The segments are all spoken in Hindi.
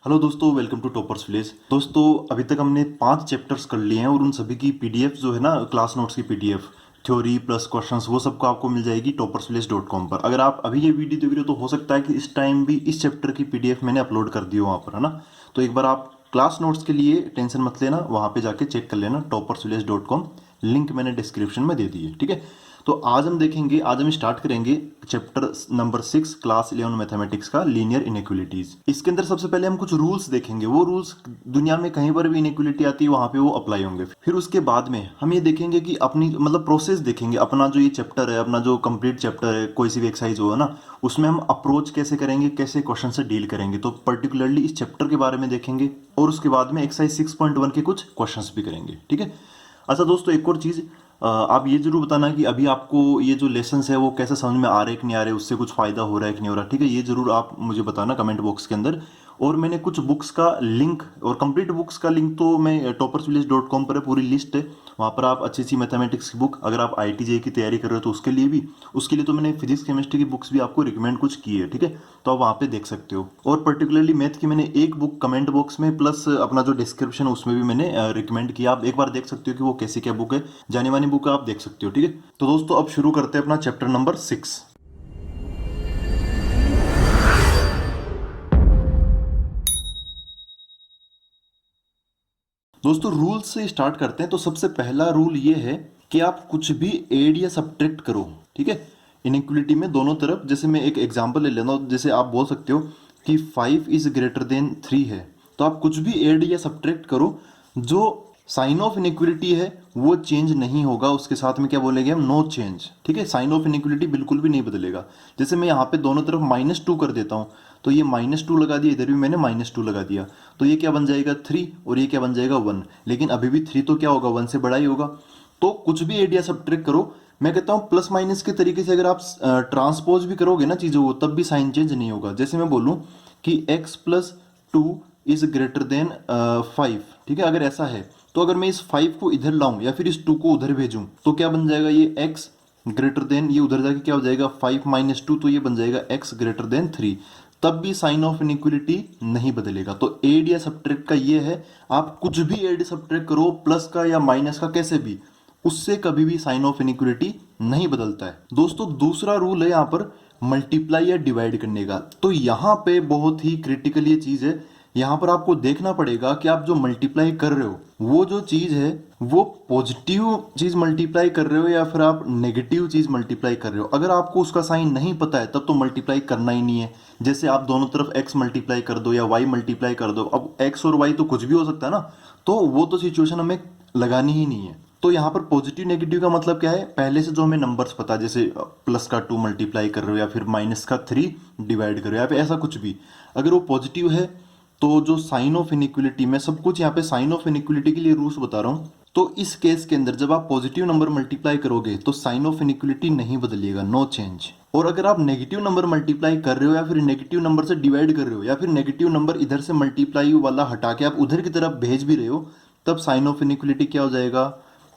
हेलो दोस्तों, वेलकम टू टॉपर्स विलेज। दोस्तों, अभी तक हमने 5 चैप्टर्स कर लिए हैं और उन सभी की पीडीएफ जो है ना, क्लास नोट्स की पीडीएफ, थ्योरी प्लस क्वेश्चंस, वो सबको आपको मिल जाएगी toppersvillage.com पर। अगर आप अभी ये वीडियो देख रहे हो तो हो सकता है कि इस टाइम भी इस चैप्टर की पीडीएफ मैंने अपलोड कर दी हो वहाँ पर, है ना। तो एक बार आप क्लास नोट्स के लिए टेंशन मत लेना, वहाँ पे जाके चेक कर लेना toppersvillage.com। लिंक मैंने डिस्क्रिप्शन में दे दी है, ठीक है। तो आज हम देखेंगे, आज हम स्टार्ट करेंगे चैप्टर नंबर 6 क्लास 11 मैथमेटिक्स का, लीनियर इनइक्वालिटीज। इसके अंदर सबसे पहले हम कुछ रूल्स देखेंगे। वो रूल्स दुनिया में कहीं पर भी इनइक्वालिटी आती है वहां पे वो अप्लाई होंगे। फिर उसके बाद में हम ये देखेंगे कि अपनी मतलब प्रोसेस देखेंगे, अपना जो ये चैप्टर है, अपना जो कंप्लीट चैप्टर है, कोई सी भी एक्सरसाइज हो, है ना, उसमें हम अप्रोच कैसे करेंगे, कैसे क्वेश्चन से डील करेंगे। तो पर्टिकुलरली इस चैप्टर के बारे में देखेंगे और उसके बाद में एक्सरसाइज 6.1 के कुछ क्वेश्चंस भी करेंगे, ठीक है। अच्छा दोस्तों, एक और चीज़, आप ये जरूर बताना कि अभी आपको ये जो लेसन्स है वो कैसे समझ में आ रहे हैं कि नहीं आ रहे, उससे कुछ फ़ायदा हो रहा है कि नहीं हो रहा, ठीक है। ये जरूर आप मुझे बताना कमेंट बॉक्स के अंदर। और मैंने कुछ बुक्स का लिंक और कंप्लीट बुक्स का लिंक तो मैं toppersvillage.com पर है, पूरी लिस्ट है। वहाँ पर आप अच्छी सी मैथमेटिक्स की बुक, अगर आप IIT JEE की तैयारी कर रहे हो तो उसके लिए भी, उसके लिए तो मैंने फिजिक्स केमिस्ट्री की बुक्स भी आपको रिकमेंड कुछ की है, ठीक है। तो आप वहाँ पे देख सकते हो। और पर्टिकुलरली मैथ की मैंने एक बुक कमेंट बॉक्स में प्लस अपना जो डिस्क्रिप्शन उसमें भी मैंने रिकमेंड किया। आप एक बार देख सकते हो कि वो कैसी क्या बुक है, जानी मानी बुक है, आप देख सकते हो, ठीक है। तो दोस्तों, अब शुरू करते हैं अपना चैप्टर नंबर 6। दोस्तों, रूल्स से स्टार्ट करते हैं। तो सबसे पहला रूल ये है कि आप कुछ भी ऐड या सब्ट्रैक्ट करो, ठीक है। इनइक्वालिटी में दोनों तरफ, जैसे मैं एक एग्जांपल ले लेता हूँ, जैसे आप बोल सकते हो कि 5 इज ग्रेटर देन 3 है। तो आप कुछ भी ऐड या सब्ट्रैक्ट करो, जो साइन ऑफ इनइक्वालिटी है वो चेंज नहीं होगा, उसके साथ में क्या बोलेंगे हम, नो चेंज, ठीक है। साइन ऑफ इनइक्वालिटी बिल्कुल भी नहीं बदलेगा। जैसे मैं यहाँ पे दोनों तरफ -2 कर देता हूँ, तो ये -2 लगा दिया, इधर भी मैंने -2 लगा दिया, तो ये क्या बन जाएगा 3 और ये क्या बन जाएगा 1। लेकिन अभी भी 3 तो क्या होगा, 1 से बड़ा ही होगा। तो कुछ भी एडिया सब्ट्रैक्ट करो, मैं कहता हूँ प्लस माइनस के तरीके से अगर आप ट्रांसपोज भी करोगे ना चीज़ों को, तब भी साइन चेंज नहीं होगा। जैसे मैं बोलूँ कि x+2 इज ग्रेटर देन 5, ठीक है। अगर ऐसा है तो अगर मैं इस 5 को इधर लाऊं या फिर इस 2 को उधर भेजूं तो क्या बन जाएगा, ये x ग्रेटर देन, ये उधर जाके क्या हो जाएगा 5 - 2, तो ये बन जाएगा x ग्रेटर देन 3। तब भी साइन ऑफ इनइक्वालिटी नहीं बदलेगा। तो एड या सब्ट्रैक्ट का ये है, आप कुछ भी एड सब्ट्रैक्ट करो, प्लस का या माइनस का, कैसे भी, उससे कभी भी साइन ऑफ इनइक्वालिटी नहीं बदलता है। दोस्तों, दूसरा रूल है यहाँ पर मल्टीप्लाई या डिवाइड करने का। तो यहाँ पे बहुत ही क्रिटिकल ये चीज है। यहाँ पर आपको देखना पड़ेगा कि आप जो मल्टीप्लाई कर रहे हो, वो जो चीज है वो पॉजिटिव चीज मल्टीप्लाई कर रहे हो या फिर आप नेगेटिव चीज मल्टीप्लाई कर रहे हो। अगर आपको उसका साइन नहीं पता है तब तो मल्टीप्लाई करना ही नहीं है। जैसे आप दोनों तरफ x मल्टीप्लाई कर दो या y मल्टीप्लाई कर दो, अब x और y तो कुछ भी हो सकता है ना, तो वो तो सिचुएशन हमें लगानी ही नहीं है। तो यहाँ पर पॉजिटिव नेगेटिव का मतलब क्या है, पहले से जो हमें नंबर्स पता है, जैसे प्लस का 2 मल्टीप्लाई कर रहे हो या फिर माइनस का 3 डिवाइड कर रहे हो या फिर ऐसा कुछ भी, अगर वो पॉजिटिव है तो जो साइन ऑफ इनइक्वालिटी, मैं सब कुछ यहाँ पे साइन ऑफ इनइक्वालिटी के लिए रूल्स बता रहा हूँ। तो इस केस के अंदर जब आप पॉजिटिव नंबर मल्टीप्लाई करोगे तो साइन ऑफ इनइक्वालिटी नहीं बदलेगा, नो चेंज। और अगर आप नेगेटिव नंबर मल्टीप्लाई कर रहे हो या फिर नेगेटिव नंबर से डिवाइड कर रहे हो या फिर नेगेटिव नंबर इधर से मल्टीप्लाई वाला हटा के आप उधर की तरफ भेज भी रहे हो, तब साइन ऑफ इनइक्वालिटी क्या हो जाएगा,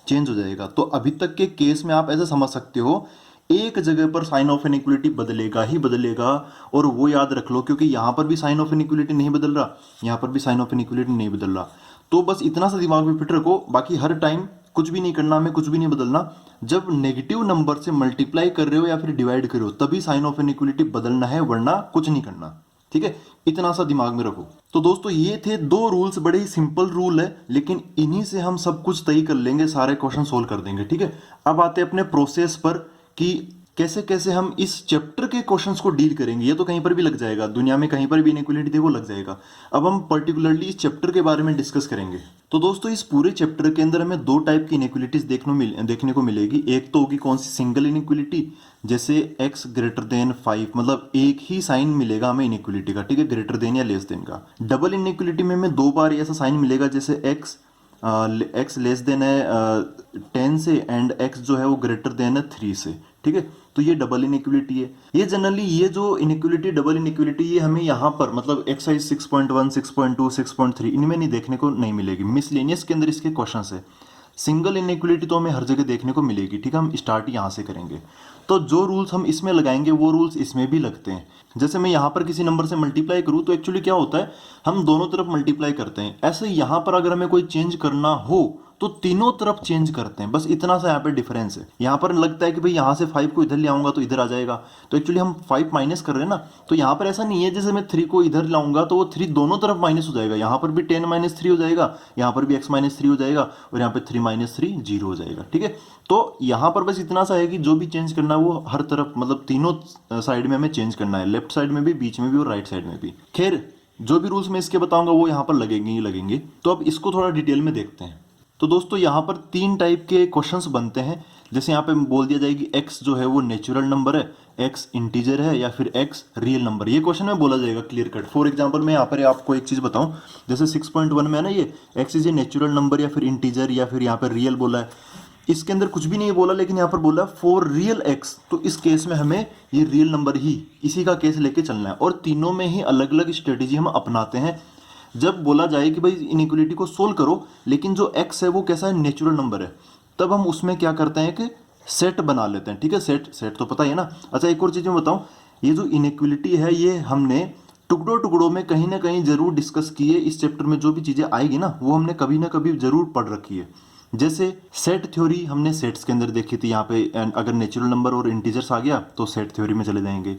चेंज हो जाएगा। तो अभी तक के केस में आप ऐसा समझ सकते हो, एक जगह पर साइन ऑफ इनइक्वालिटी बदलेगा ही बदलेगा। और वो याद रख लो, क्योंकि यहां पर भी साइन ऑफ इनइक्वालिटी नहीं बदल रहा, यहां पर भी साइन ऑफ इनइक्वालिटी नहीं बदल रहा। तो बस इतना सा दिमाग में फिट रखो, बाकी हर टाइम कुछ भी नहीं करना, हमें कुछ भी नहीं बदलना। जब नेगेटिव नंबर से मल्टीप्लाई कर रहे हो या फिर डिवाइड कर रहे हो तभी साइन ऑफ इनइक्वालिटी बदलना है, वरना कुछ नहीं करना, ठीक है। इतना सा दिमाग में रखो। तो दोस्तों, ये थे 2 रूल्स, बड़े ही सिंपल रूल है, लेकिन इन्हीं से हम सब कुछ तय कर लेंगे, सारे क्वेश्चन सोल्व कर देंगे, ठीक है। अब आते हैं अपने प्रोसेस पर कि कैसे कैसे हम इस चैप्टर के क्वेश्चंस को डील करेंगे। ये तो कहीं पर भी लग जाएगा, दुनिया में कहीं पर भी इनइक्वालिटी देखो लग जाएगा। अब हम पर्टिकुलरली इस चैप्टर के बारे में डिस्कस करेंगे। तो दोस्तों, इस पूरे चैप्टर के अंदर हमें 2 टाइप की इनइक्वालिटीज देखने को मिलेगी। एक तो होगी कौन सी, सिंगल इनइक्वालिटी, जैसे x ग्रेटर देन 5, मतलब एक ही साइन मिलेगा हमें इनइक्वालिटी का, ठीक है, ग्रेटर देन या लेस देन का। डबल इनइक्वालिटी में हमें 2 बार ऐसा साइन मिलेगा, जैसे x लेस देन है 10 से एंड x जो है वो ग्रेटर देन है 3 से, ठीक है। तो ये डबल इनइक्वालिटी है। ये जनरली ये जो इनइक्वालिटी, डबल इनइक्वालिटी, ये हमें यहाँ पर मतलब एक्सरसाइज 6.1, 6.2, 6.3 इनमें नहीं देखने को नहीं मिलेगी। मिसलेनियस के अंदर इसके क्वेश्चन है। सिंगल इनइक्वालिटी तो हमें हर जगह देखने को मिलेगी, ठीक है। हम स्टार्ट यहाँ से करेंगे। तो जो रूल्स हम इसमें लगाएंगे वो रूल्स इसमें भी लगते हैं। जैसे मैं यहाँ पर किसी नंबर से मल्टीप्लाई करूँ तो एक्चुअली क्या होता है, हम दोनों तरफ मल्टीप्लाई करते हैं। ऐसे यहाँ पर अगर हमें कोई चेंज करना हो तो तीनों तरफ चेंज करते हैं, बस इतना सा यहाँ पे डिफरेंस है। यहाँ पर लगता है कि भाई यहाँ से 5 को इधर ले आऊंगा तो इधर आ जाएगा, तो एक्चुअली हम 5 माइनस कर रहे हैं ना। तो यहाँ पर ऐसा नहीं है जैसे मैं 3 को इधर लाऊंगा तो वो 3 दोनों तरफ माइनस हो जाएगा, यहाँ पर भी 10 माइनस 3 हो जाएगा, यहाँ पर भी x माइनस 3 हो जाएगा, और यहाँ पे 3 माइनस 3 जीरो हो जाएगा। ठीक है, तो यहाँ पर बस इतना सा है कि जो भी चेंज करना है वो हर तरफ, मतलब तीनों साइड में हमें चेंज करना है, लेफ्ट साइड में भी, बीच में भी और राइट साइड में भी। खैर जो भी रूल्स मैं इसके बताऊंगा वो यहाँ पर लगेंगे ही लगेंगे। तो अब इसको थोड़ा डिटेल में देखते हैं। तो दोस्तों यहाँ पर 3 टाइप के क्वेश्चंस बनते हैं। जैसे यहाँ पे बोल दिया जाए कि x जो है वो नेचुरल नंबर है, x इंटीजर है, या फिर x रियल नंबर। ये क्वेश्चन में बोला जाएगा क्लियर कट। फॉर एग्जांपल मैं यहाँ पर आपको एक चीज़ बताऊं, जैसे 6.1 में है ना, ये x is a natural number या फिर इंटीजर या फिर यहाँ पर रियल बोला है। इसके अंदर कुछ भी नहीं बोला, लेकिन यहाँ पर बोला फॉर रियल x, तो इस केस में हमें ये रियल नंबर ही, इसी का केस लेके चलना है। और तीनों में ही अलग अलग स्ट्रेटेजी हम अपनाते हैं। जब बोला जाए कि भाई इनइक्वलिटी को सोल्व करो, लेकिन जो x है वो कैसा है, नेचुरल नंबर है, तब हम उसमें क्या करते हैं कि सेट बना लेते हैं। ठीक है, सेट तो पता ही है ना। अच्छा एक और चीज़ मैं बताऊं, ये जो इनइक्वलिटी है ये हमने टुकड़ों टुकड़ों में कहीं ना कहीं जरूर डिस्कस की है। इस चैप्टर में जो भी चीज़ें आएगी ना वो हमने कभी ना कभी जरूर पढ़ रखी है। जैसे सेट थ्योरी हमने सेट्स के अंदर देखी थी। यहाँ पे अगर नेचुरल नंबर और इंटीजर्स आ गया तो सेट थ्योरी में चले जाएंगे।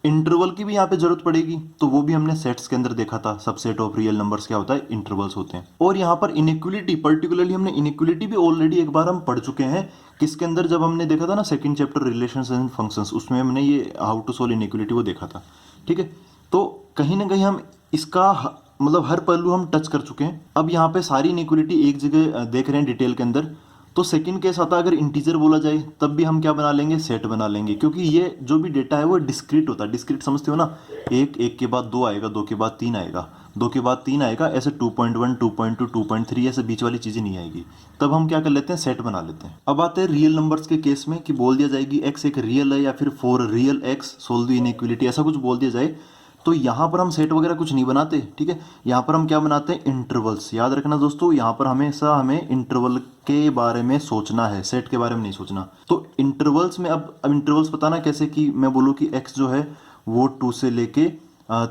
इंटरवल की भी यहाँ पे जरूरत पड़ेगी, तो वो भी हमने सेट्स के अंदर देखा था। सबसेट ऑफ रियल नंबर्स क्या होता है, इंटरवल्स होते हैं। और यहाँ पर इनइक्वलिटी, पर्टिकुलरली हमने इनइक्वलिटी भी ऑलरेडी एक बार हम पढ़ चुके हैं। किसके अंदर, जब हमने देखा था ना second chapter relations and functions, उसमें हमने ये हाउ टू सोल्व इनइक्वलिटी वो देखा था। ठीक है, तो कहीं ना कहीं हम इसका मतलब हर पहलू हम टच कर चुके हैं। अब यहाँ पे सारी इनइक्वलिटी एक जगह देख रहे हैं डिटेल के अंदर। तो सेकंड केस आता है, अगर इंटीजर बोला जाए तब भी हम क्या बना लेंगे, सेट बना लेंगे, क्योंकि ये जो भी डेटा है वो डिस्क्रीट होता है। डिस्क्रीट समझते हो ना, एक के बाद 2 आएगा, 2 के बाद 3 आएगा, 2 के बाद 3 आएगा, ऐसे 2.1 2.2 2.3 ऐसे बीच वाली चीज़ें नहीं आएगी। तब हम क्या कर लेते हैं, सेट बना लेते हैं। अब आते हैं रियल नंबर्स के केस में कि बोल दिया जाएगी x एक रियल है या फिर for real x solve the inequality, ऐसा कुछ बोल दिया जाए, तो यहाँ पर हम सेट वगैरह कुछ नहीं बनाते। ठीक है, यहाँ पर हम क्या बनाते हैं, इंटरवल्स। याद रखना दोस्तों, यहाँ पर हमेशा हमें इंटरवल के बारे में सोचना है, सेट के बारे में नहीं सोचना। तो इंटरवल्स में अब इंटरवल्स बताना कैसे, कि मैं बोलूँ कि x जो है वो 2 से लेके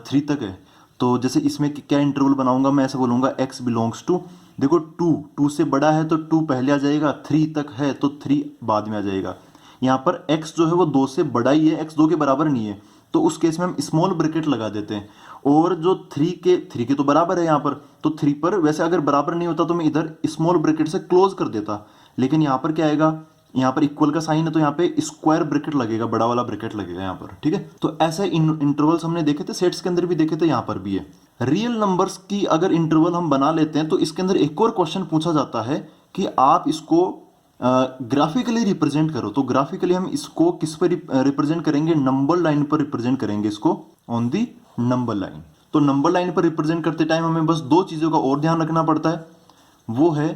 3 तक है। तो जैसे इसमें क्या इंटरवल बनाऊंगा, मैं ऐसे बोलूँगा x बिलोंग्स टू, देखो 2 से बड़ा है तो 2 पहले आ जाएगा, 3 तक है तो 3 बाद में आ जाएगा। यहाँ पर x जो है वो 2 से बड़ा ही है, x 2 के बराबर नहीं है, तो उस केस में हम स्मॉल ब्रैकेट लगा देते हैं। और जो 3 के तो बराबर है यहाँ पर, तो 3 पर वैसे अगर बराबर नहीं होता तो मैं इधर स्मॉल ब्रैकेट से क्लोज कर देता, लेकिन यहाँ पर क्या आएगा, यहाँ पर इक्वल का साइन है तो यहाँ पे स्क्वायर ब्रैकेट लगेगा, बड़ा वाला ब्रैकेट लगेगा यहाँ पर। ठीक है, तो ऐसे इंटरवल्स हमने देखे थे, सेट्स के अंदर भी देखे थे, यहाँ पर भी है। रियल नंबर्स की अगर इंटरवल हम बना लेते हैं तो इसके अंदर एक और क्वेश्चन पूछा जाता है कि आप इसको ग्राफिकली रिप्रेजेंट करो। तो ग्राफिकली हम इसको किस पर रिप्रेजेंट करेंगे, नंबर लाइन पर रिप्रेजेंट करेंगे इसको, ऑन दी नंबर लाइन। तो नंबर लाइन पर रिप्रेजेंट करते टाइम हमें बस 2 चीज़ों का और ध्यान रखना पड़ता है। वो है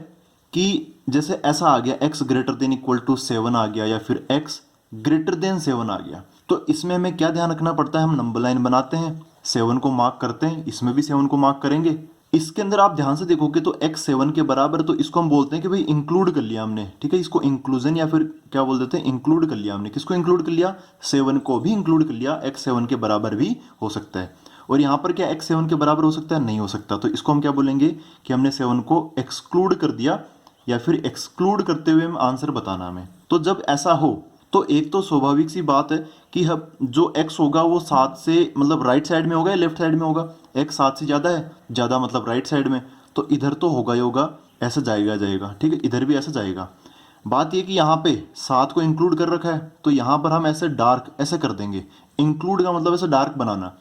कि जैसे ऐसा आ गया x greater than equal to 7 आ गया, या फिर x ग्रेटर देन 7 आ गया, तो इसमें हमें क्या ध्यान रखना पड़ता है, हम नंबर लाइन बनाते हैं, 7 को मार्क करते हैं, इसमें भी 7 को मार्क करेंगे। इसके अंदर आप ध्यान से देखोगे तो x 7 के बराबर, तो इसको हम बोलते हैं कि भाई इंक्लूड कर लिया हमने। ठीक है, इसको इंक्लूजन या फिर क्या बोल देते हैं, इंक्लूड कर लिया हमने। किसको इंक्लूड कर लिया, 7 को भी इंक्लूड कर लिया। x 7 के बराबर भी हो सकता है, और यहाँ पर क्या x 7 के बराबर हो सकता है, नहीं हो सकता। तो इसको हम क्या बोलेंगे कि हमने 7 को एक्सक्लूड कर दिया, या फिर एक्सक्लूड करते हुए हम आंसर बताना हमें। तो जब ऐसा हो तो एक तो स्वाभाविक सी बात है कि जो x होगा वो 7 से मतलब राइट साइड में होगा या लेफ्ट साइड में होगा, x 7 से ज़्यादा है, ज़्यादा मतलब राइट साइड में, तो इधर तो होगा ही होगा, ऐसा जाएगा। ठीक है, इधर भी ऐसा जाएगा। बात ये कि यहाँ पे 7 को इंक्लूड कर रखा है, तो यहाँ पर हम ऐसे डार्क ऐसे कर देंगे। इंक्लूड का मतलब ऐसे डार्क बनाना,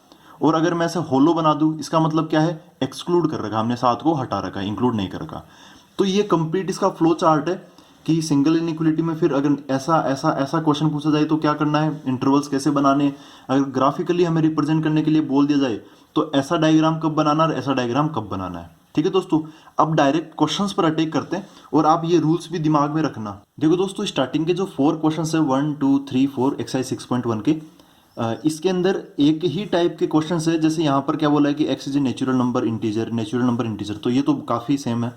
और अगर मैं ऐसे होलो बना दूँ इसका मतलब क्या है, एक्सक्लूड कर रखा, हमने 7 को हटा रखा है, इंक्लूड नहीं कर रखा। तो ये कंप्लीट इसका फ्लो चार्ट है कि सिंगल इनइक्वलिटी में फिर अगर ऐसा क्वेश्चन पूछा जाए तो क्या करना है, इंटरवल्स कैसे बनाने। अगर ग्राफिकली हमें रिप्रेजेंट करने के लिए बोल दिया जाए तो ऐसा डायग्राम कब बनाना और ऐसा डायग्राम कब बनाना है। ठीक है दोस्तों, अब डायरेक्ट क्वेश्चंस पर अटैक करते हैं, और आप ये रूल्स भी दिमाग में रखना। देखो दोस्तों, स्टार्टिंग के जो 4 क्वेश्चंस है 1 2 3 4 एक्सरसाइज 6.1 के, इसके अंदर एक ही टाइप के क्वेश्चंस है। जैसे यहाँ पर क्या बोला है कि x is a natural number integer, तो ये तो काफ़ी सेम है।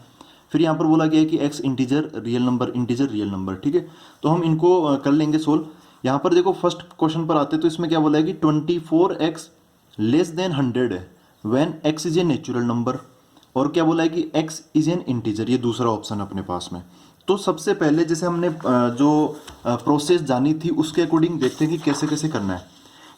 फिर यहाँ पर बोला गया है कि x इंटीजर रियल नंबर, ठीक है। तो हम इनको कर लेंगे सोल्व। यहाँ पर देखो फर्स्ट क्वेश्चन पर आते तो इसमें क्या बोला है कि 24x लेस देन 100 है when x is a natural number, और क्या बोला है कि x इज एन इंटीजर, ये दूसरा ऑप्शन अपने पास में। तो सबसे पहले जैसे हमने जो प्रोसेस जानी थी उसके अकॉर्डिंग देखते हैं कि कैसे कैसे करना है।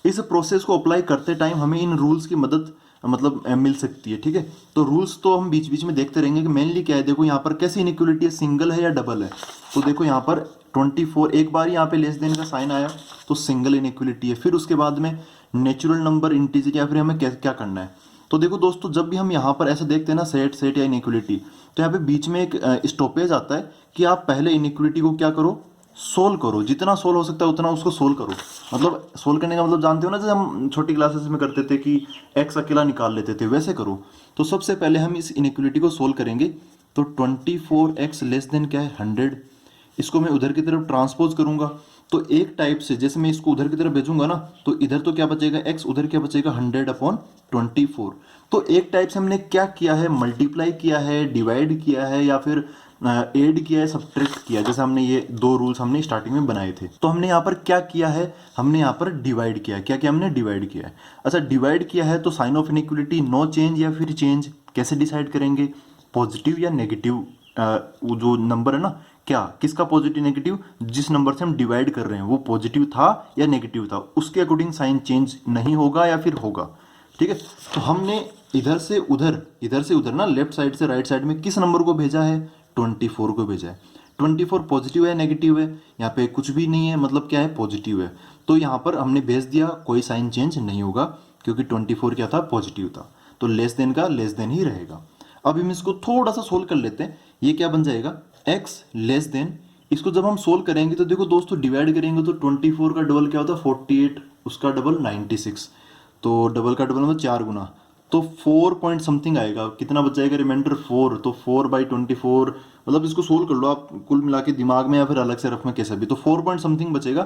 इस प्रोसेस को अप्लाई करते टाइम हमें इन रूल्स की मदद मतलब मिल सकती है, ठीक है। तो रूल्स तो हम बीच बीच में देखते रहेंगे कि मेनली क्या है। देखो यहाँ पर कैसी इनइक्वलिटी है, सिंगल है या डबल है। तो देखो यहाँ पर 24 एक बार यहाँ पे लेस देन का साइन आया तो सिंगल इनइक्वलिटी है। फिर उसके बाद में नेचुरल नंबर, इंटीजर, या फिर हमें क्या क्या करना है। तो देखो दोस्तों, जब भी हम यहाँ पर ऐसे देखते हैं ना सेट सेट या इनइक्वलिटी, तो यहाँ पे बीच में एक स्टॉपेज आता है कि आप पहले इनइक्वलिटी को क्या करो, सोल्व करो। जितना सोल्व हो सकता है उतना उसको सोल्व करो। मतलब सोल्व करने का मतलब जानते हो ना, जैसे हम छोटी क्लासेस में करते थे कि एक्स अकेला निकाल लेते थे, वैसे करो। तो सबसे पहले हम इस इनइक्वलिटी को सोल्व करेंगे। तो 24x लेस देन क्या है 100, इसको मैं उधर की तरफ ट्रांसपोज करूंगा। तो एक टाइप से जैसे मैं इसको उधर की तरफ भेजूंगा ना, तो इधर तो क्या बचेगा x, उधर क्या बचेगा 100/24। तो एक टाइप से हमने क्या किया है, मल्टीप्लाई किया है, डिवाइड किया है, या फिर ऐड किया है, सब्ट्रैक्ट किया। जैसे हमने ये दो रूल्स हमने स्टार्टिंग में बनाए थे। तो हमने यहाँ पर क्या किया है, हमने यहाँ पर डिवाइड किया है। क्या किया हमने, डिवाइड किया है। अच्छा, डिवाइड किया है तो sign of inequality no change या फिर चेंज कैसे डिसाइड करेंगे, पॉजिटिव या नेगेटिव। वो जो नंबर है ना, क्या किसका पॉजिटिव नेगेटिव, जिस नंबर से हम डिवाइड कर रहे हैं वो पॉजिटिव था या नेगेटिव था, उसके अकॉर्डिंग साइन चेंज नहीं होगा या फिर होगा, ठीक है। तो हमने इधर से उधर ना, लेफ्ट साइड से राइट साइड में किस नंबर को भेजा है, 24 को भेजा है। 24 पॉजिटिव है नेगेटिव है, यहाँ पे कुछ भी नहीं है, मतलब क्या है, पॉजिटिव है। तो यहाँ पर हमने भेज दिया, कोई साइन चेंज नहीं होगा क्योंकि 24 क्या था, पॉजिटिव था। तो लेस देन का लेस देन ही रहेगा। अब हम इसको थोड़ा सा सोल्व कर लेते हैं। ये क्या बन जाएगा, x लेस देन, इसको जब हम सोल्व करेंगे तो देखो दोस्तों, डिवाइड करेंगे तो 24 का डबल क्या होता है 48, उसका डबल 96। तो डबल का डबल मतलब 4 गुना, तो 4 पॉइंट समथिंग आएगा। कितना बच जाएगा, रिमाइंडर 4। तो 4/24, मतलब इसको सोल्व कर लो आप कुल मिला के दिमाग में या फिर अलग से रफ में कैसा भी। तो 4 पॉइंट समथिंग बचेगा।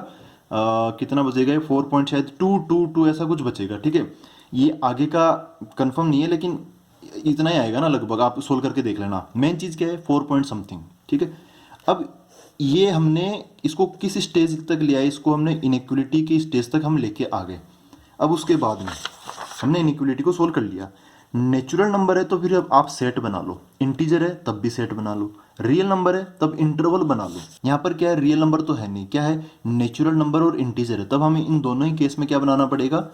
कितना बचेगा ये, 4 पॉइंट शायद 2 ऐसा कुछ बचेगा, ठीक है। ये आगे का कंफर्म नहीं है, लेकिन इतना ही आएगा ना लगभग, आप सोल्व करके देख लेना। मेन चीज़ क्या है, 4 पॉइंट समथिंग, ठीक है। अब ये हमने इसको किस स्टेज तक लिया है, इसको हमने इनइक्वलिटी की स्टेज तक हम लेके आ गए। अब उसके बाद में हमने इनइक्वलिटी को सोल्व कर लिया। नेचुरल नंबर है तो फिर अब आप सेट बना लो, इंटीजर है तब भी सेट बना लो, रियल नंबर है तब इंटरवल बना लो। यहाँ पर क्या है, रियल नंबर तो है नहीं, क्या है, नेचुरल नंबर और इंटीजर है, तब हमें इन दोनों ही केस में क्या बनाना पड़ेगा,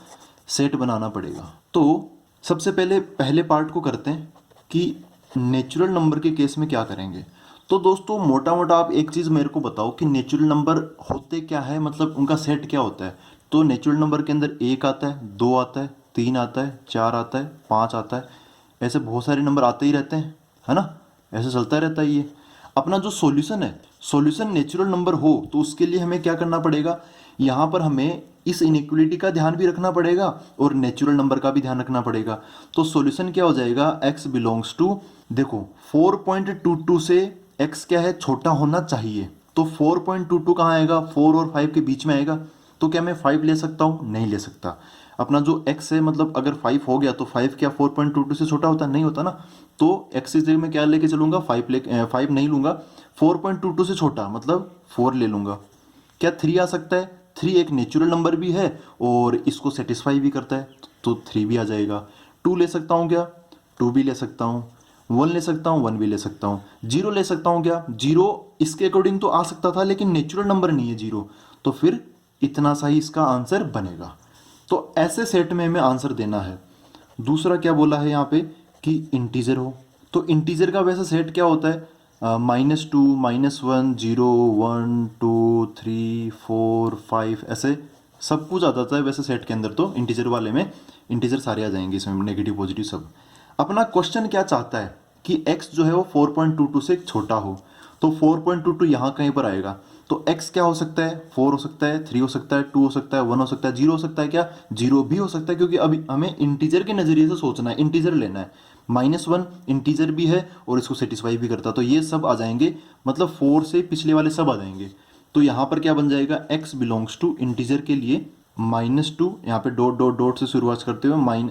सेट बनाना पड़ेगा। तो सबसे पहले पार्ट को करते हैं कि नेचुरल नंबर के केस में क्या करेंगे। तो दोस्तों मोटा मोटा आप एक चीज़ मेरे को बताओ कि नेचुरल नंबर होते क्या है, मतलब उनका सेट क्या होता है। तो नेचुरल नंबर के अंदर 1 आता है, 2 आता है, 3 आता है, 4 आता है, 5 आता है, ऐसे बहुत सारे नंबर आते ही रहते हैं, है ना, ऐसे चलता रहता है ये। अपना जो सॉल्यूशन है, सॉल्यूशन नेचुरल नंबर हो तो उसके लिए हमें क्या करना पड़ेगा, यहाँ पर हमें इस इनइक्वलिटी का ध्यान भी रखना पड़ेगा और नेचुरल नंबर का भी ध्यान रखना पड़ेगा। तो सॉल्यूशन क्या हो जाएगा, x बिलोंग्स टू, देखो 4.22 से x क्या है, छोटा होना चाहिए। तो 4.22 कहाँ आएगा, 4 और 5 के बीच में आएगा। तो क्या मैं 5 ले सकता हूँ, नहीं ले सकता। अपना जो x है, मतलब अगर 5 हो गया तो 5 क्या 4.22 से छोटा होता, नहीं होता ना। तो x इस जगह में क्या लेके चलूंगा, 5 नहीं लूंगा, 4.22 से छोटा मतलब 4 ले लूंगा। क्या 3 आ सकता है, 3 एक नेचुरल नंबर भी है और इसको सेटिस्फाई भी करता है, तो 3 भी आ जाएगा। 2 ले सकता हूँ क्या, 2 भी ले सकता हूँ। 1 ले सकता हूँ, 1 भी ले सकता हूँ। 0 ले सकता हूँ क्या, 0 इसके अकॉर्डिंग तो आ सकता था लेकिन नेचुरल नंबर नहीं है 0, तो फिर इतना सा ही इसका आंसर बनेगा। तो ऐसे सेट में हमें आंसर देना है। दूसरा क्या बोला है यहाँ पे कि इंटीजर हो, तो इंटीजर का वैसे सेट क्या होता है, -2, -1, 0, 1, 2, 3, 4, 5 ऐसे सब कुछ आ जाता है वैसे सेट के अंदर। तो इंटीजर वाले में इंटीजर सारे आ जाएंगे इसमें, नेगेटिव पॉजिटिव सब। अपना क्वेश्चन क्या चाहता है कि x जो है वो 4.22 से छोटा हो, तो 4.22 यहाँ कहीं पर आएगा। तो x क्या हो सकता है, 4 हो सकता है, 3 हो सकता है, 2 हो सकता है, 1 हो सकता है, 0 हो सकता है, क्या 0 भी हो सकता है, क्योंकि अभी हमें इंटीजर के नज़रिए से सोचना है, इंटीजर लेना है। -1 इंटीजर भी है और इसको सेटिस्फाई भी करता है, तो ये सब आ जाएंगे, मतलब 4 से पिछले वाले सब आ जाएंगे। तो यहाँ पर क्या बन जाएगा, x बिलोंग्स टू इंटीजर के लिए -2, यहाँ पे डॉट डॉट डॉट से शुरुआत करते हुए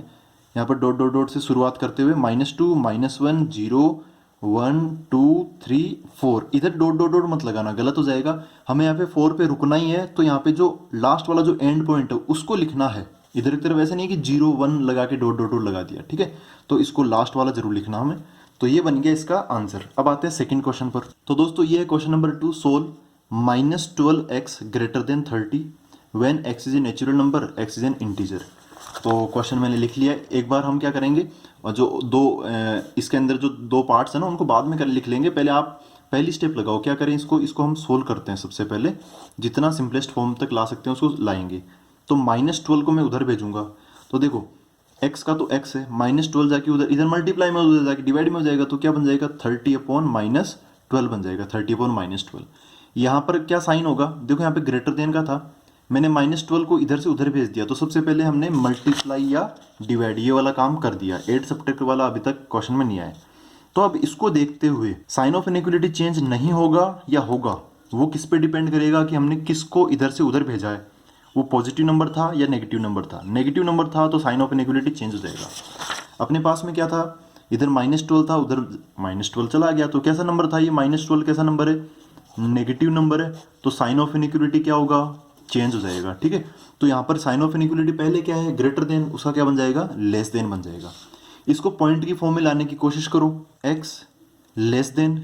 यहाँ पर डॉट डॉट डॉट से शुरुआत करते हुए -2, -1, 0, 1 2 3 4, इधर डॉट डॉट डॉट मत लगाना, गलत हो जाएगा। हमें यहाँ पे 4 पे रुकना ही है, तो यहाँ पे जो लास्ट वाला जो एंड पॉइंट है उसको लिखना है। इधर की तरफ ऐसे नहीं है कि 0 1 लगा के डॉट डॉट डॉट लगा दिया, ठीक है। तो इसको लास्ट वाला जरूर लिखना हमें। तो ये बन गया इसका आंसर। अब आते हैं सेकंड क्वेश्चन पर। तो दोस्तों ये है question number 2, solve -12x greater than 30 when x is a natural number, x is an integer. तो क्वेश्चन मैंने लिख लिया है। एक बार हम क्या करेंगे, और जो इसके अंदर जो दो पार्ट्स हैं ना उनको बाद में कर लिख लेंगे। पहले आप पहली स्टेप लगाओ, क्या करें, इसको हम सोल्व करते हैं। सबसे पहले जितना सिंपलेस्ट फॉर्म तक ला सकते हैं उसको लाएंगे। तो -12 को मैं उधर भेजूंगा, तो देखो x का तो x है, -12 जाके उधर, इधर मल्टीप्लाई में उधर जाके डिवाइड में हो जाएगा, तो क्या बन जाएगा 30/-12 बन जाएगा, 30/-12। यहाँ पर क्या साइन होगा, देखो यहाँ पे ग्रेटर देन का था, मैंने -12 को इधर से उधर भेज दिया, तो सबसे पहले हमने मल्टीप्लाई या डिवाइड ये वाला काम कर दिया। एड सब्ट्रैक्ट वाला अभी तक क्वेश्चन में नहीं आया। तो अब इसको देखते हुए साइन ऑफ इनइक्वालिटी चेंज नहीं होगा या होगा, वो किस पे डिपेंड करेगा कि हमने किसको इधर से उधर भेजा है, वो पॉजिटिव नंबर था या नेगेटिव नंबर था। नेगेटिव नंबर था तो साइन ऑफ इनइक्वालिटी चेंज हो जाएगा। अपने पास में क्या था, इधर -12 था, उधर -12 चला गया, तो कैसा नंबर था ये, -12 कैसा नंबर है, नेगेटिव नंबर है, तो साइन ऑफ इनइक्वालिटी क्या होगा, चेंज हो जाएगा, ठीक है। तो यहाँ पर साइन ऑफ इनइक्वालिटी पहले क्या है, ग्रेटर देन, उसका क्या बन जाएगा, लेस देन बन जाएगा। इसको पॉइंट की फॉर्म में लाने की कोशिश करो, x लेस देन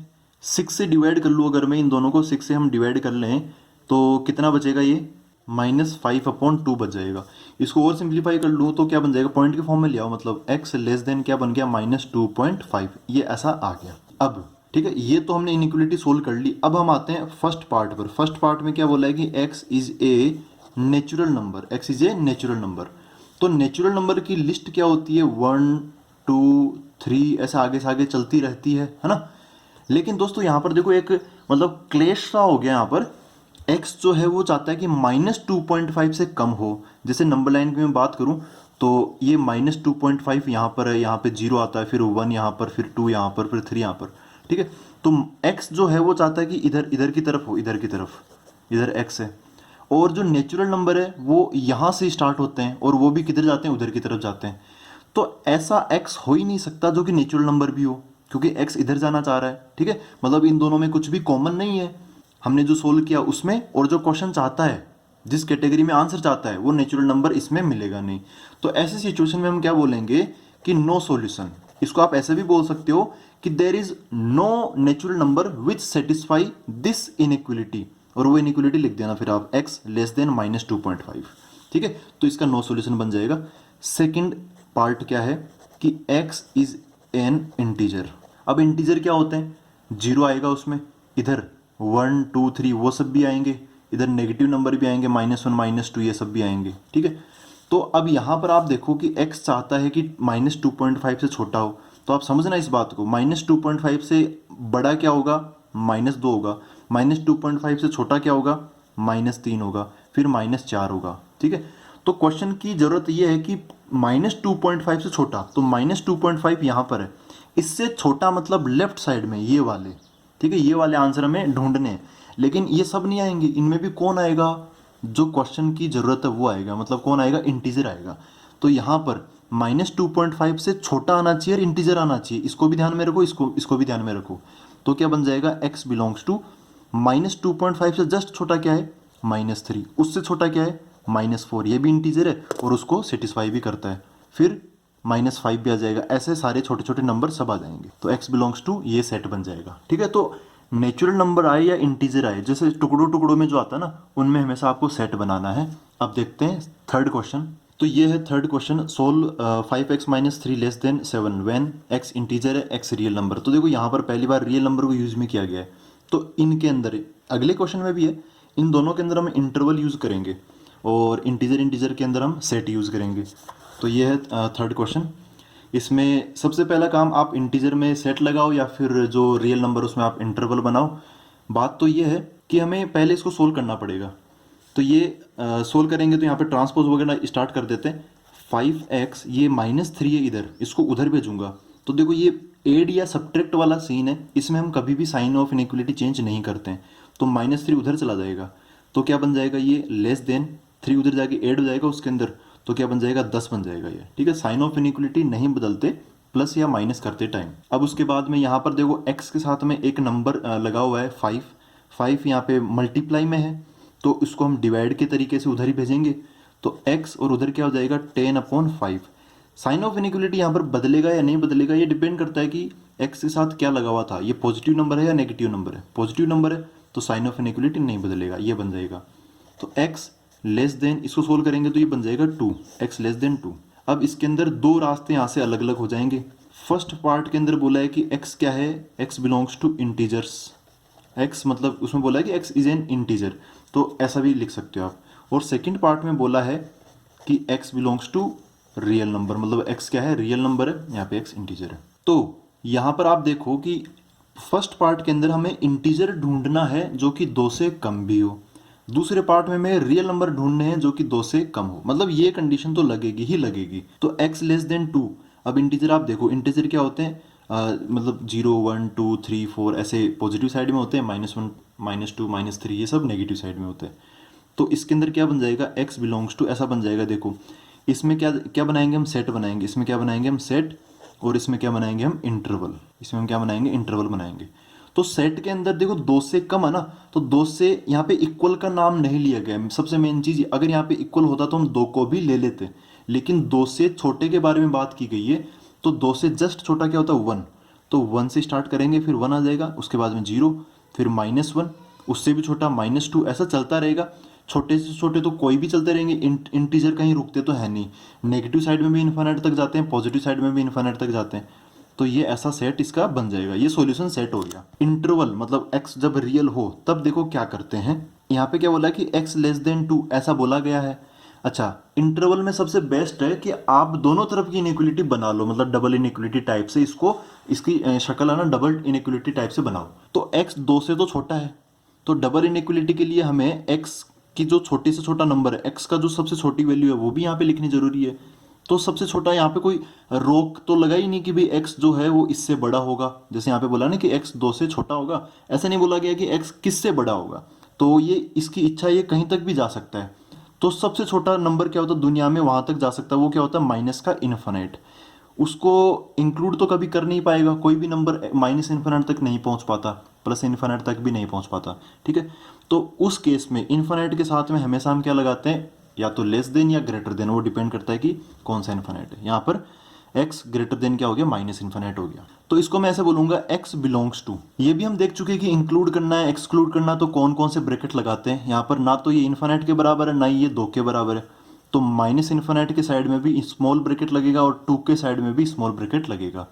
6 से डिवाइड कर लूँ, अगर मैं इन दोनों को 6 से हम डिवाइड कर लें तो कितना बचेगा, ये -5/2 बच जाएगा। इसको और सिंप्लीफाई कर लूँ तो क्या बन जाएगा, पॉइंट के फॉर्म में ले आओ, मतलब x लेस देन क्या बन गया, -2.5, ये ऐसा आ गया। अब ठीक है, ये तो हमने इनइक्वालिटी सोल्व कर ली। अब हम आते हैं फर्स्ट पार्ट पर। फर्स्ट पार्ट में क्या बोला है कि x is a natural number, x is a natural number. तो नेचुरल नंबर की लिस्ट क्या होती है, 1 2 3 ऐसा आगे से आगे चलती रहती है ना। लेकिन दोस्तों यहाँ पर देखो एक मतलब क्लेश सा हो गया। यहाँ पर x जो है वो चाहता है कि -2.5 से कम हो। जैसे नंबर लाइन की मैं बात करूँ तो ये -2.5 यहाँ पर है, यहाँ पे 0 आता है, फिर 1 यहाँ पर, फिर 2 यहाँ पर, फिर 3 यहाँ पर, ठीक है। तो x जो है वो चाहता है कि इधर इधर की तरफ हो, इधर की तरफ, इधर x है। और जो नेचुरल नंबर है वो यहाँ से स्टार्ट होते हैं और वो भी किधर जाते हैं, उधर की तरफ जाते हैं। तो ऐसा x हो ही नहीं सकता जो कि नेचुरल नंबर भी हो, क्योंकि x इधर जाना चाह रहा है, ठीक है। मतलब इन दोनों में कुछ भी कॉमन नहीं है, हमने जो सोल्व किया उसमें, और जो क्वेश्चन चाहता है, जिस कैटेगरी में आंसर चाहता है, वो नेचुरल नंबर इसमें मिलेगा नहीं। तो ऐसी सिचुएशन में हम क्या बोलेंगे कि नो सॉल्यूशन। इसको आप ऐसे भी बोल सकते हो कि there is no natural number which satisfy this inequality, और वो इनइक्वालिटी लिख देना फिर आप, x लेस देन -2.5, ठीक है। तो इसका नो सॉल्यूशन बन जाएगा। सेकंड पार्ट क्या है कि x इज एन इंटीजर। अब इंटीजर क्या होते हैं, 0 आएगा उसमें, इधर 1 2 3 वो सब भी आएंगे, इधर नेगेटिव नंबर भी आएंगे, -1 -2 ये सब भी आएंगे, ठीक है। तो अब यहाँ पर आप देखो कि x चाहता है कि -2.5 से छोटा हो, तो आप समझना इस बात को, -2.5 से बड़ा क्या होगा, -2 होगा, -2.5 से छोटा क्या होगा, -3 होगा, फिर -4 होगा, ठीक है। तो क्वेश्चन की जरूरत यह है कि -2.5 से छोटा, तो -2.5 यहाँ पर है, इससे छोटा मतलब लेफ्ट साइड में ये वाले, ठीक है, ये वाले आंसर हमें ढूंढने हैं। लेकिन ये सब नहीं आएंगे, इनमें भी कौन आएगा, जो क्वेश्चन की जरूरत है वो आएगा, मतलब कौन आएगा, इंटीजर आएगा। तो यहाँ पर -2.5 से छोटा आना चाहिए और इंटीजर आना चाहिए, इसको भी ध्यान में रखो, इसको भी ध्यान में रखो। तो क्या बन जाएगा, x बिलोंग्स टू -2.5 से जस्ट छोटा क्या है, -3, उससे छोटा क्या है, -4, ये भी इंटीजर है और उसको सेटिस्फाई भी करता है, फिर -5 भी आ जाएगा। ऐसे सारे छोटे छोटे नंबर सब आ जाएंगे, तो x बिलोंग्स टू ये सेट बन जाएगा, ठीक है। तो नेचुरल नंबर आए या इंटीजर आए, जैसे टुकड़ों टुकड़ों में जो आता है ना, उनमें हमेशा आपको सेट बनाना है। अब देखते हैं थर्ड क्वेश्चन। तो ये है third question, solve 5x - 3 less than 7 when x integer है, x रियल नंबर। तो देखो यहाँ पर पहली बार रियल नंबर को यूज में किया गया है, तो इनके अंदर अगले क्वेश्चन में भी है, इन दोनों के अंदर हम इंटरवल यूज करेंगे और इंटीजर के अंदर हम सेट यूज करेंगे। तो ये है थर्ड क्वेश्चन। इसमें सबसे पहला काम, आप इंटीजर में सेट लगाओ या फिर जो रियल नंबर उसमें आप इंटरवल बनाओ। बात तो ये है कि हमें पहले इसको सोल्व करना पड़ेगा। तो ये सोल्व करेंगे तो यहाँ पे ट्रांसपोज वगैरह स्टार्ट कर देते हैं। 5x, ये -3 है इधर, इसको उधर भेजूंगा। तो देखो ये एड या सब्ट्रैक्ट वाला सीन है, इसमें हम कभी भी साइन ऑफ इनइक्वालिटी चेंज नहीं करते हैं। तो -3 उधर चला जाएगा, तो क्या बन जाएगा, ये लेस देन 3 उधर जाके ऐड हो जाएगा उसके अंदर, तो क्या बन जाएगा, 10 बन जाएगा ये, ठीक है। साइन ऑफ इनइक्वालिटी नहीं बदलते, प्लस या माइनस करते टाइम। अब उसके बाद में यहाँ पर देखो x के साथ में एक नंबर लगा हुआ है 5, 5 यहाँ पे मल्टीप्लाई में है, तो इसको हम डिवाइड के तरीके से उधर ही भेजेंगे। तो x और उधर क्या हो जाएगा 10/5। साइन ऑफ इनइक्वलिटी यहाँ पर बदलेगा या नहीं बदलेगा ये डिपेंड करता है कि x के साथ क्या लगा हुआ था, ये पॉजिटिव नंबर है या नेगेटिव नंबर है। पॉजिटिव नंबर है तो साइन ऑफ इनइक्वलिटी नहीं बदलेगा, ये बन जाएगा। तो x लेस देन, इसको सोल्व करेंगे तो ये बन जाएगा 2, x लेस देन 2। अब इसके अंदर दो रास्ते यहाँ से अलग अलग हो जाएंगे। फर्स्ट पार्ट के अंदर बोला है कि x क्या है, x belongs to integers. x मतलब उसमें बोला है कि x इज एन इंटीजर, तो ऐसा भी लिख सकते हो आप। और सेकंड पार्ट में बोला है कि x belongs to real number, मतलब x क्या है, रियल नंबर है, यहाँ पे x इंटीजर है। तो यहाँ पर आप देखो कि फर्स्ट पार्ट के अंदर हमें इंटीजर ढूंढना है जो कि 2 से कम भी हो, दूसरे पार्ट में हमें रियल नंबर ढूंढने हैं जो कि 2 से कम हो, मतलब ये कंडीशन तो लगेगी ही लगेगी। तो x लेस देन 2। अब इंटीजर आप देखो, इंटीजर क्या होते हैं, मतलब 0 1 2 3 4 ऐसे पॉजिटिव साइड में होते हैं, -1 -2 -3 ये सब नेगेटिव साइड में होते हैं। तो इसके अंदर क्या बन जाएगा, x बिलोंग्स टू ऐसा बन जाएगा। देखो इसमें क्या क्या बनाएंगे हम, सेट बनाएंगे। इसमें क्या बनाएंगे हम, सेट। और इसमें क्या बनाएंगे हम, इंटरवल। इसमें हम क्या बनाएंगे, इंटरवल बनाएंगे। तो सेट के अंदर देखो 2 से कम है ना, तो 2 से यहाँ पे इक्वल का नाम नहीं लिया गया है। सबसे मेन चीज, अगर यहाँ पे इक्वल होता तो हम 2 को भी ले लेते, लेकिन 2 से छोटे के बारे में बात की गई है। तो 2 से जस्ट छोटा क्या होता है, 1। तो 1 से स्टार्ट करेंगे, फिर 1 आ जाएगा, उसके बाद में 0, फिर -1, उससे भी छोटा -2, ऐसा चलता रहेगा। छोटे से छोटे तो कोई भी चलते रहेंगे, इंटीजर कहीं रुकते तो है नहीं। नेगेटिव साइड में भी इन्फिनिट तक जाते हैं, पॉजिटिव साइड में भी इन्फिनिट तक जाते हैं। तो ये ऐसा सेट इसका बन जाएगा, ये सॉल्यूशन सेट हो गया। इंटरवल मतलब x जब रियल हो तब देखो क्या करते हैं, यहाँ पे क्या बोला है कि x लेस देन 2 ऐसा बोला गया है। अच्छा, इंटरवल में सबसे बेस्ट है कि आप दोनों तरफ की इनइक्वलिटी बना लो, मतलब डबल इनइक्वलिटी टाइप से इसको, इसकी शक्ल है ना डबल इनइक्वलिटी टाइप से बनाओ। तो x 2 से तो छोटा है, तो डबल इनइक्वलिटी के लिए हमें x की जो छोटे से छोटा नंबर है, x का जो सबसे छोटी वैल्यू है वो भी यहाँ पे लिखनी जरूरी है। तो सबसे छोटा, यहाँ पे कोई रोक तो लगा ही नहीं कि भाई x जो है वो इससे बड़ा होगा। जैसे यहाँ पे बोला ना कि x 2 से छोटा होगा, ऐसा नहीं बोला गया कि x किससे बड़ा होगा। तो ये इसकी इच्छा, ये कहीं तक भी जा सकता है। तो सबसे छोटा नंबर क्या होता है दुनिया में, वहां तक जा सकता है, वो क्या होता है, माइनस का इन्फिनिट। उसको इंक्लूड तो कभी कर नहीं पाएगा, कोई भी नंबर माइनस इन्फिनिट तक नहीं पहुंच पाता, प्लस इन्फिनिट तक भी नहीं पहुंच पाता। ठीक है, तो उस केस में इन्फिनिट के साथ में हमेशा हम क्या लगाते हैं, या तो लेस देन या ग्रेटर देन, वो डिपेंड करता है कि कौन सा इन्फिनिट है। यहाँ पर x ग्रेटर देन क्या हो गया, माइनस इन्फिनिट हो गया। तो इसको मैं ऐसे बोलूंगा x बिलोंग्स टू। ये भी हम देख चुके हैं कि इंक्लूड करना है, एक्सक्लूड करना, तो कौन कौन से ब्रैकेट लगाते हैं। यहाँ पर ना तो ये इन्फिनिट के बराबर है, ना ये 2 के बराबर है। तो माइनस इन्फिनिट के साइड में भी स्मॉल ब्रैकेट लगेगा और 2 के साइड में भी स्मॉल ब्रैकेट लगेगा।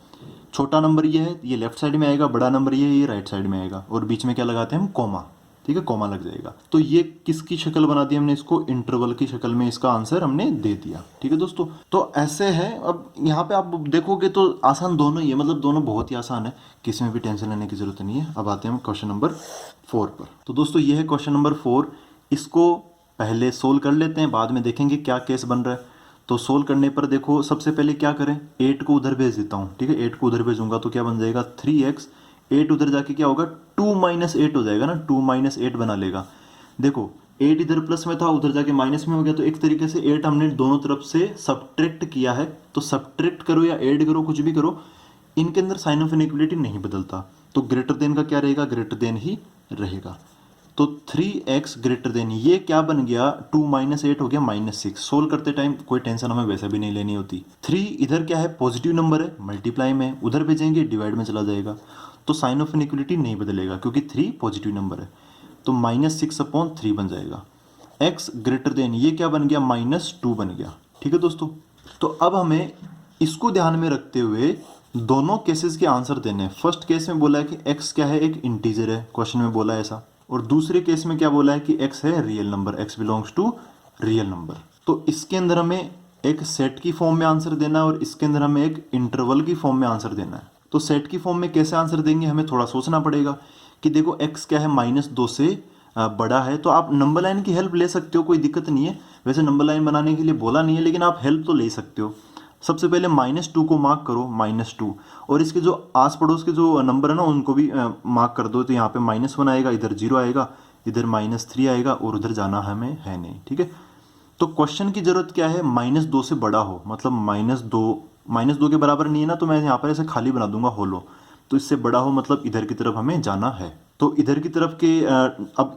छोटा नंबर ये है, ये लेफ्ट साइड में आएगा, बड़ा नंबर ये है, ये राइट साइड में आएगा, और बीच में क्या लगाते हैं हम, कॉमा। ठीक है, कॉमा लग जाएगा। तो ये किसकी शक्ल बना दी हमने, इसको इंटरवल की शक्ल में इसका आंसर हमने दे दिया। ठीक है दोस्तों, तो ऐसे है। अब यहाँ पे आप देखोगे तो आसान दोनों ही है, मतलब दोनों बहुत ही आसान है, किसी में भी टेंशन लेने की जरूरत नहीं है। अब आते हैं हम क्वेश्चन नंबर 4 पर। तो दोस्तों ये है क्वेश्चन नंबर 4। इसको पहले सोल्व कर लेते हैं, बाद में देखेंगे क्या केस बन रहा है। तो सोल्व करने पर देखो सबसे पहले क्या करें, 8 को उधर भेज देता हूँ। ठीक है, 8 को उधर भेजूंगा तो क्या बन जाएगा, 3x। 8 उधर जाके क्या होगा, 2 - 8 हो जाएगा ना, 2 - 8 बना लेगा। देखो 8 इधर प्लस में था, उधर जाके माइनस में हो गया, तो एक तरीके से 8 हमने दोनों तरफ से सब्ट्रैक्ट किया है। तो सब्ट्रैक्ट करो या ऐड करो, कुछ भी करो, इनके अंदर साइन ऑफ इनइक्वलिटी नहीं बदलता। तो ग्रेटर देन का क्या रहेगा, ग्रेटर देन ही रहेगा। तो 3x ग्रेटर देन, ये क्या बन गया, 2 - 8 हो गया -6। सोल्व करते टाइम कोई टेंशन हमें वैसे भी नहीं लेनी होती। 3 इधर क्या है, पॉजिटिव नंबर है, मल्टीप्लाई में, उधर भेजेंगे डिवाइड में चला जाएगा। तो साइन ऑफ इनइक्वलिटी नहीं बदलेगा क्योंकि 3 पॉजिटिव नंबर है। तो -6/3 बन जाएगा। x ग्रेटर देन, ये क्या बन गया, -2 बन गया। ठीक है दोस्तों, तो अब हमें इसको ध्यान में रखते हुए दोनों केसेस के आंसर देने हैं। फर्स्ट केस में बोला है कि x क्या है, एक इंटीजर है, क्वेश्चन में बोला है ऐसा। और दूसरे केस में क्या बोला है कि x है real number, x belongs to real number. तो इसके अंदर हमें एक सेट की फॉर्म में आंसर देना है और इसके अंदर हमें एक इंटरवल की फॉर्म में आंसर देना है। तो सेट की फॉर्म में कैसे आंसर देंगे, हमें थोड़ा सोचना पड़ेगा कि देखो x क्या है, -2 से बड़ा है। तो आप नंबर लाइन की हेल्प ले सकते हो, कोई दिक्कत नहीं है। वैसे नंबर लाइन बनाने के लिए बोला नहीं है, लेकिन आप हेल्प तो ले सकते हो। सबसे पहले -2 को मार्क करो, -2, और इसके जो आस पड़ोस के जो नंबर है ना उनको भी मार्क कर दो। तो यहाँ पे -1 आएगा, इधर 0 आएगा, इधर -3 आएगा, और उधर जाना हमें है नहीं। ठीक है, तो क्वेश्चन की जरूरत क्या है, -2 से बड़ा हो, मतलब -2 -2 के बराबर नहीं है ना, तो मैं यहाँ पर ऐसे खाली बना दूंगा होलो। तो इससे बड़ा हो मतलब इधर की तरफ हमें जाना है। तो इधर की तरफ के अब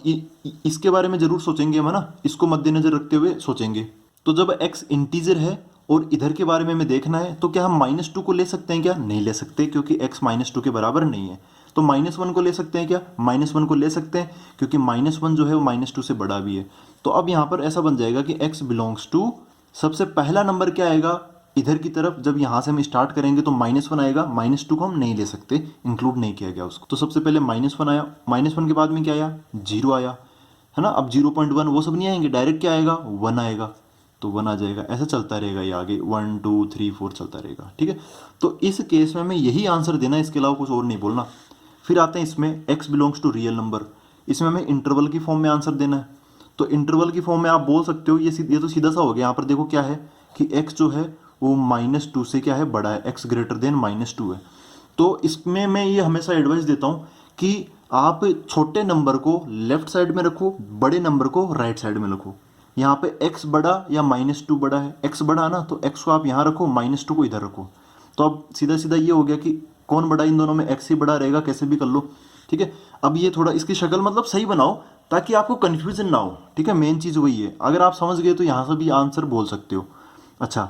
इसके बारे में जरूर सोचेंगे हम, है ना, इसको मद्देनजर रखते हुए सोचेंगे। तो जब x इंटीजर है और इधर के बारे में हमें देखना है, तो क्या हम -2 को ले सकते हैं क्या? नहीं ले सकते, क्योंकि x -2 के बराबर नहीं है। तो -1 को ले सकते हैं क्या? -1 को ले सकते हैं, क्योंकि -1 जो है वो -2 से बड़ा भी है। तो अब यहाँ पर ऐसा बन जाएगा कि x बिलोंग्स टू, सबसे पहला नंबर क्या आएगा इधर की तरफ, जब यहाँ से हम स्टार्ट करेंगे तो -1 आएगा। -2 को हम नहीं ले सकते, इंक्लूड नहीं किया गया उसको। तो सबसे पहले -1 आया, -1 के बाद में क्या आया? 0 आया, है ना। अब 0.1 वो सब नहीं आएंगे, डायरेक्ट क्या आएगा? 1 आएगा, तो 1 आ जाएगा। ऐसा चलता रहेगा ये आगे 1 2 3 4 चलता रहेगा, ठीक है। तो इस केस में हमें यही आंसर देना है, इसके अलावा कुछ और नहीं बोलना। फिर आते हैं इसमें x belongs to real number, इसमें हमें इंटरवल की फॉर्म में आंसर देना है। तो इंटरवल की फॉर्म में आप बोल सकते हो, ये तो सीधा सा हो गया। यहाँ पर देखो क्या है कि x जो है वो -2 से क्या है? बड़ा है, x ग्रेटर देन -2 है। तो इसमें मैं ये हमेशा एडवाइस देता हूँ कि आप छोटे नंबर को लेफ्ट साइड में रखो, बड़े नंबर को राइट साइड में रखो। यहाँ पे x बड़ा या -2 बड़ा है, x बड़ा है ना, तो x को आप यहाँ रखो, -2 को इधर रखो। तो अब सीधा सीधा ये हो गया कि कौन बड़ा, इन दोनों में x ही बड़ा रहेगा, कैसे भी कर लो, ठीक है। अब ये थोड़ा इसकी शक्ल मतलब सही बनाओ ताकि आपको कन्फ्यूजन ना हो, ठीक है। मेन चीज़ वही है, अगर आप समझ गए तो यहाँ से भी आंसर बोल सकते हो। अच्छा,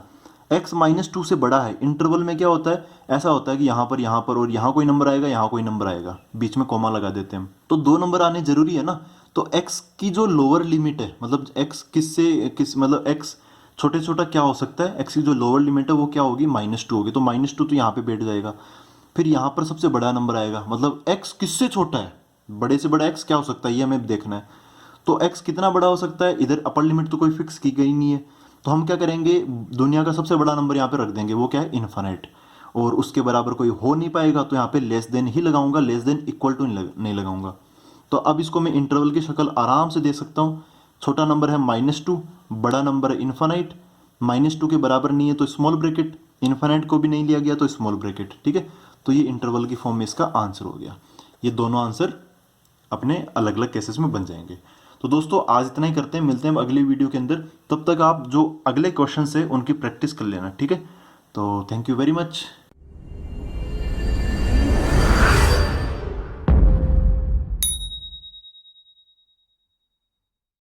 x -2 से बड़ा है, इंटरवल में क्या होता है? ऐसा होता है कि यहाँ पर और यहाँ कोई नंबर आएगा, यहाँ कोई नंबर आएगा, बीच में कॉमा लगा देते हैं हम। तो 2 नंबर आने जरूरी है ना। तो x की जो लोअर लिमिट है, मतलब x मतलब x छोटे छोटा क्या हो सकता है, x की जो लोअर लिमिट है वो क्या होगी? -2 होगी। तो -2 तो यहाँ पे बैठ जाएगा। फिर यहाँ पर सबसे बड़ा नंबर आएगा, मतलब x किससे छोटा है? बड़े से बड़ा x क्या हो सकता है, ये हमें देखना है। तो x कितना बड़ा हो सकता है? इधर अपर लिमिट तो कोई फिक्स की गई नहीं है, तो हम क्या करेंगे? दुनिया का सबसे बड़ा नंबर यहाँ पे रख देंगे, वो क्या है? इन्फिनिट। और उसके बराबर कोई हो नहीं पाएगा, तो यहाँ पे लेस देन ही लगाऊंगा, लेस देन इक्वल टू नहीं लगाऊंगा। तो अब इसको मैं इंटरवल की शक्ल आराम से दे सकता हूँ। छोटा नंबर है -2, बड़ा नंबर है इन्फिनिट। -2 के बराबर नहीं है तो स्मॉल ब्रैकेट, इन्फिनिट को भी नहीं लिया गया तो स्मॉल ब्रैकेट, ठीक है। तो ये इंटरवल की फॉर्म में इसका आंसर हो गया। ये दोनों आंसर अपने अलग अलग केसेस में बन जाएंगे। तो दोस्तों आज इतना ही करते हैं, मिलते हैं हम अगली वीडियो के अंदर। तब तक आप जो अगले क्वेश्चन है उनकी प्रैक्टिस कर लेना, ठीक है। तो थैंक यू वेरी मच।